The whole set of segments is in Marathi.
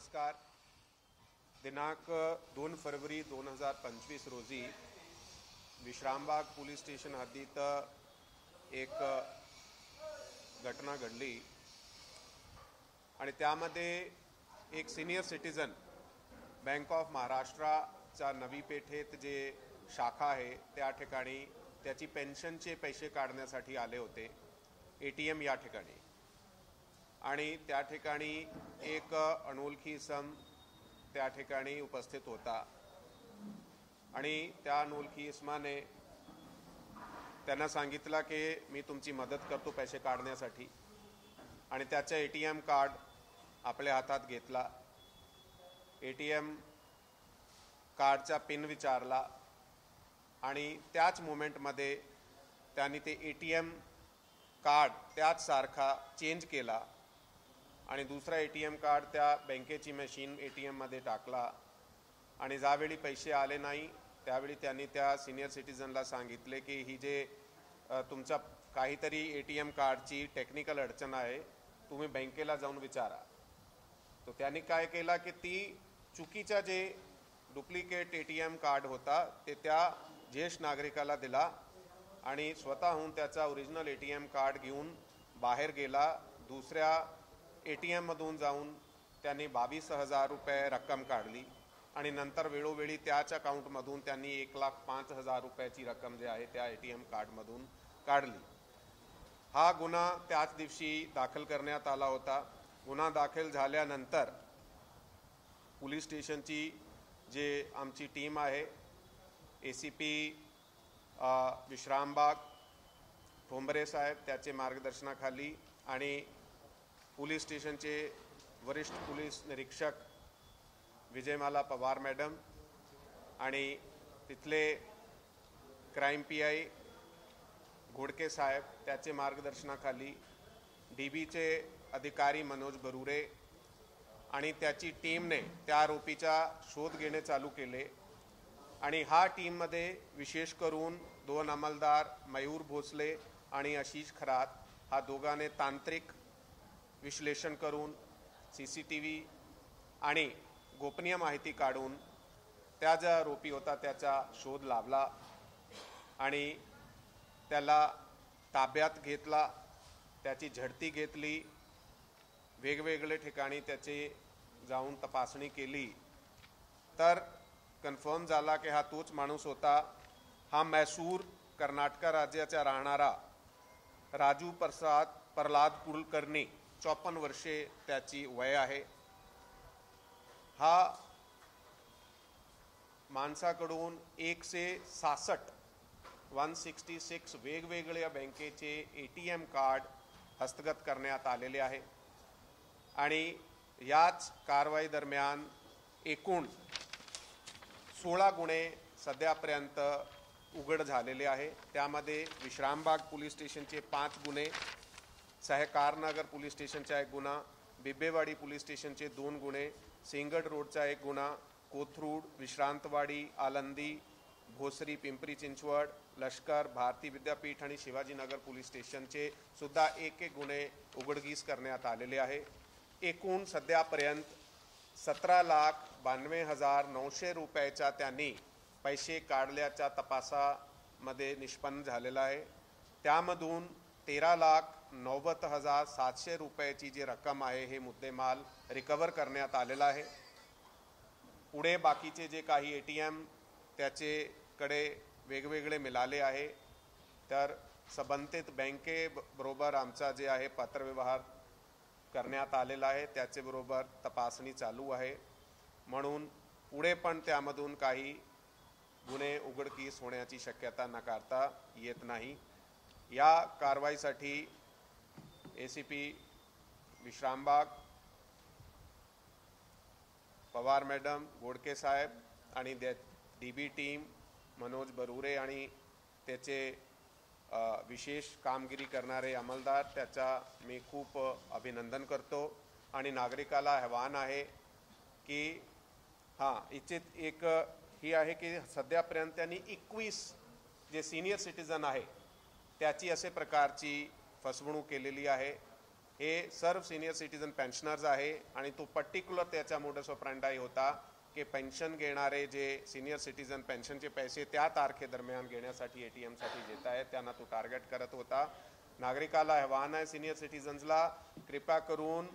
नमस्कार. दिनांक 2 फरवरी 2025 रोजी विश्रामबाग पोलीस स्टेशन हद्दीत एक घटना घडली आणि त्यामध्ये एक सिनियर सिटीजन बँक ऑफ महाराष्ट्राच्या नवी पेठेत जे शाखा आहे त्या ठिकाणी त्याची पेन्शनचे पैसे काढण्यासाठी आले होते ATM या ठिकाणी. आणि त्या ठिकाणी एक अनोळखी इसम त्या ठिकाणी उपस्थित होता आणि त्या अनोळखी इसमाने त्यांना सांगितलं की मी तुमची मदत करतो पैसे काढण्यासाठी आणि त्याचा ATM कार्ड आपल्या हातात घेतला. ATM कार्डचा पिन विचारला आणि त्याच मोमेंटमध्ये त्यांनी ते ATM कार्ड त्याच सारखा चेंज केला आणि दुसरा ATM कार्ड त्या बँकेची मशीन ATM मध्ये टाकला आणि ज्यावेळी पैसे आले नाही त्यावेळी त्यांनी त्या सिनियर सिटीजनला सांगितले की ही जे तुमचा काहीतरी ATM कार्डची टेक्निकल अडचण आहे, तुम्ही बँकेला जाऊन विचारा. तो त्यांनी काय केला की ती चुकीचा जे डुप्लिकेट ATM कार्ड होता ते त्या ज्येष्ठ नागरिकाला दिला आणि स्वतःहून त्याचा ओरिजिनल ATM कार्ड घेऊन बाहेर गेला. दुसऱ्या ATM मधून जाऊन त्यांनी 22,000 रुपये रक्कम काढली आणि नंतर वेळोवेळी त्याच अकाउंटमधून त्यांनी 1,05,000 रुपयाची रक्कम जे आहे त्या ATM कार्डमधून काढली. हा गुन्हा त्याच दिवशी दाखल करण्यात आला होता. गुन्हा दाखल झाल्यानंतर पोलीस स्टेशनची जे आमची टीम आहे ACP विश्रामबाग ठोंबरे साहेब त्याचे मार्गदर्शनाखाली आणि पोलीस स्टेशनचे वरिष्ठ पोलीस निरीक्षक विजयमाला पवार मॅडम आणि तिथले क्राइम PI घोडके साहेब त्याचे मार्गदर्शनाखाली DBचे अधिकारी मनोज बरुरे आणि त्याची टीमने त्या आरोपीचा शोध घेणे चालू केले. आणि हा टीममध्ये विशेष करून 2 अंमलदार मयूर भोसले आणि आशिष खरात हा दोघांनी तांत्रिक विश्लेषण करून CCTV आणि गोपनीय माहिती काढून त्या जो आरोपी होता त्याचा शोध लावला आणि त्याला ताब्यात घेतला. त्याची झडती घेतली, वेगवेगळे ठिकाणी त्याचे जाऊन तपासणी केली तर कन्फर्म झाला की हा तोच माणूस होता. हा मैसूर कर्नाटक राज्याचा राहणारा राजू प्रल्हाद कुलकर्णी 54 वर्षे त्याची वय आहे. हा माणसाकडून 166 वेगवेगळ्या बँकेचे ATM कार्ड हस्तगत करण्यात आलेले आहे आणि याच कारवाई दरम्यान एकूण 16 गुन्हे सध्यापर्यंत उघड झालेले आहे. त्यामध्ये विश्रामबाग पोलीस स्टेशनचे 5 गुन्हे, सहकारनगर पोलीस स्टेशनचा 1 गुन्हा, बिब्बेवाडी पोलीस स्टेशनचे 2 गुन्हे, सिंगड रोडचा 1 गुन्हा, कोथरूड, विश्रांतवाडी, आलंदी, भोसरी, पिंपरी चिंचवड, लष्कर, भारती विद्यापीठ आणि शिवाजीनगर पोलीस स्टेशनचे सुद्धा 1 गुन्हे उघडकीस करण्यात आलेले आहे. एकूण सध्यापर्यंत 17,92,900 रुपयाचा त्यांनी पैसे काढल्याच्या तपासामध्ये निष्पन्न झालेला आहे. त्यामधून 13,90,700 रुपयाची जी रक्कम आहे हे मुद्देमाल रिकवर करण्यात आलेला आहे. पुढे बाकीचे जे काही ATM त्याचेकडे वेगवेगळे मिळाले आहे तर संबंधित बँकेबरोबर आमचा जे आहे पत्रव्यवहार करण्यात आलेला आहे, त्याचेबरोबर तपासणी चालू आहे. म्हणून पुढे पण त्यामधून काही गुन्हे उघडकीस होण्याची शक्यता नाकारता येत नाही. या कारवाईसाठी ACP विश्रामबाग पवार मॅडम, घोडके साहेब आणि DB टीम मनोज बरुरे आणि त्याचे विशेष कामगिरी करणारे अंमलदार त्याचा मी खूप अभिनंदन करतो. आणि नागरिकाला आव्हान आहे की इच्छित एक ही आहे की सध्यापर्यंत त्यांनी 21 जे सिनियर सिटीजन आहे त्याची असे प्रकारची फसवणूक केलेली आहे. हे सर्व सिनियर सिटीजन पेन्शनर्स आहे आणि तो पर्टिक्युलर त्याचा मोडस ऑपरंडाई होता की पेन्शन घेणारे जे सिनियर सिटीजन पेन्शनचे पैसे त्या तारखेदरम्यान घेण्यासाठी ATM साठी घेत आहेत त्यांना तो टार्गेट करत होता। नागरिकाला आव्हान आहे सिनियर सिटीजन्सला, कृपा करून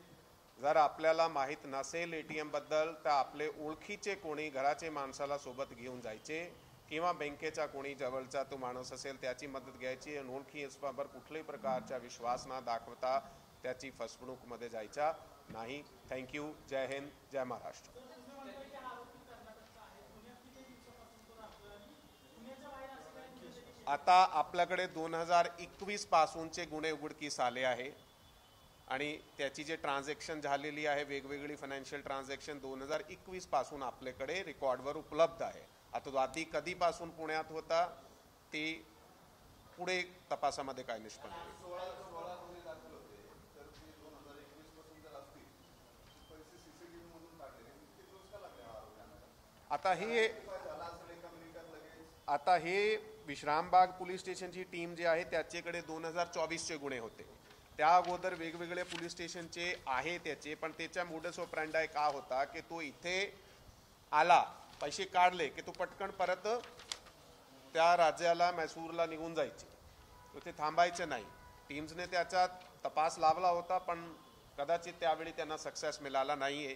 जर आपल्याला माहीत नसेल ATM बद्दल तर आपले ओळखीचे कोणी घराचे माणसाला सोबत घेऊन जायचे किंवा बँकेचा कोणी जवळचा तो माणूस असेल त्याची मदत घ्यायची आणि ओळखी असल्यावर कुठल्याही प्रकारचा विश्वास न दाखवता त्याची फसवणूकमध्ये जायचा नाही। थँक्यू। जय हिंद, जय महाराष्ट्र। आता आपल्याकडे 2021 पासूनचे गुन्हे उघडकीस आले आहे आणि त्याची जे ट्रान्झॅक्शन झालेली आहे वेगवेगळी फायनान्शियल ट्रान्झॅक्शन 2021 पासून आपल्याकडे रेकॉर्डवर उपलब्ध आहे। आता तो आधी कधीपासून पुण्यात होता ते पुढे तपासामध्ये काय निष्पन्न होईल। आता हे विश्रामबाग पोलीस स्टेशनची टीम जी आहे त्याच्याकडे 2024 चे गुन्हे होते, त्या अगोदर वेगवेगळे पोलीस स्टेशनचे आहे त्याचे, पण त्याचा मोडस ऑपरंडाई का होता की तो इथे आला पैसे काढले की तो पटकन परत त्या राज्याला मैसूरला निघून जायचे, तो ते थांबायचे नाही। टीम्सने त्याचा तपास लावला होता पण कदाचित त्यावेळी त्यांना सक्सेस मिळाला नाहीये,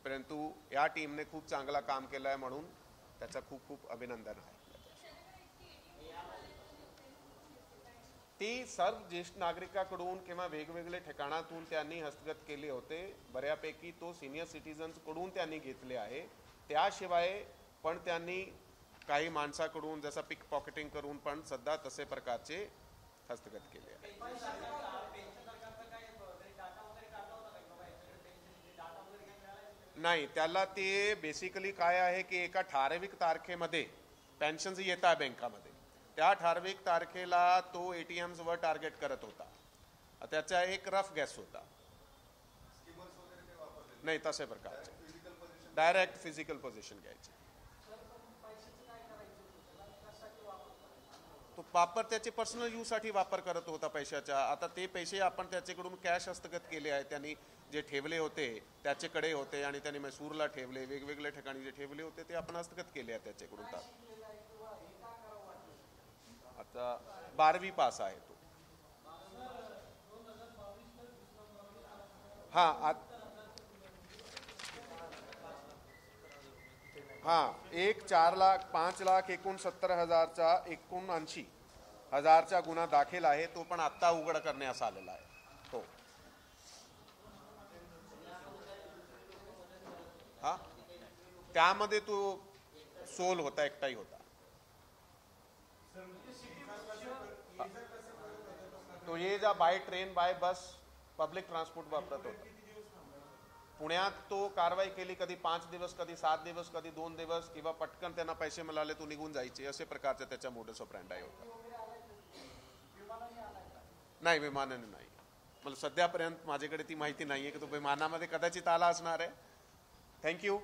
परंतु या टीमने खूप चांगला काम केलं आहे म्हणून त्याचा खूप खूप अभिनंदन आहे। ती सर्व ज्येष्ठ नागरिकांकडून किंवा वेगवेगळे ठिकाणातून त्यांनी हस्तगत केले होते, बऱ्यापैकी तो सिनियर सिटीजन्स कडून त्यांनी घेतले आहे। त्याशिवाय पण त्यांनी काही माणसाकडून जसं पिक पॉकेटिंग करून पण सध्या तसे प्रकारचे हस्तगत केले आहे। नाही, त्याला ते बेसिकली काय आहे की एका ठराविक तारखेमध्ये पेन्शन्स येतात बँकामध्ये, त्या ठराविक तारखेला तो ATMs वर टार्गेट करत होता, त्याचा एक रफ गॅस होता। नाही तसे प्रकारचे डायरेक्ट फिजिकल पोझिशन घ्यायचे, तो वापर त्याचे पर्सनल यूज साठी वापर करत होता पैशाचा। आता ते पैसे आपण त्याच्याकडून कॅश हस्तगत केले आहे, त्यांनी जे ठेवले होते त्याच्याकडे होते आणि त्यांनी मैसूरला ठेवले, वेगवेगळ्या ठिकाणी जे ठेवले होते ते आपण हस्तगत केले आहे त्याच्याकडून। आता 12वी पास आहे तो। एक 4,05,69,000चा 79,000चा गुन्हा दाखल आहे, तो पण आता उघड करण्यास आलेला आहे। हो, त्यामध्ये तो सोल होता, एकटाही होता। तो ये जा by train by bus public transport वापरत होता। पुण्यात तो कारवाई केली, कधी 5 दिवस, कधी 7 दिवस, कधी 2 दिवस, किंवा पटकन त्यांना पैसे मिळाले तो निघून जायचे, असे प्रकारचा त्याचा मोडस ऑपरंडाई होता। नाही, विमानाने नाही, मला सध्यापर्यंत माझ्याकडे ती माहिती नाहीये की तो विमानामध्ये कदाचित आला असणार आहे। थँक्यू।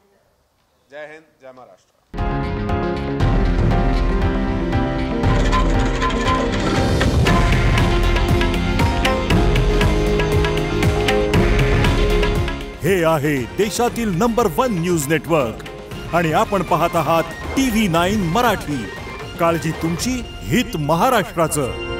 जय हिंद, जय महाराष्ट्र। हे आहे देशातील नंबर 1 न्यूज नेटवर्क आणि आपण पाहत आहात TV9 मराठी। काळजी तुमची, हित महाराष्ट्राचं।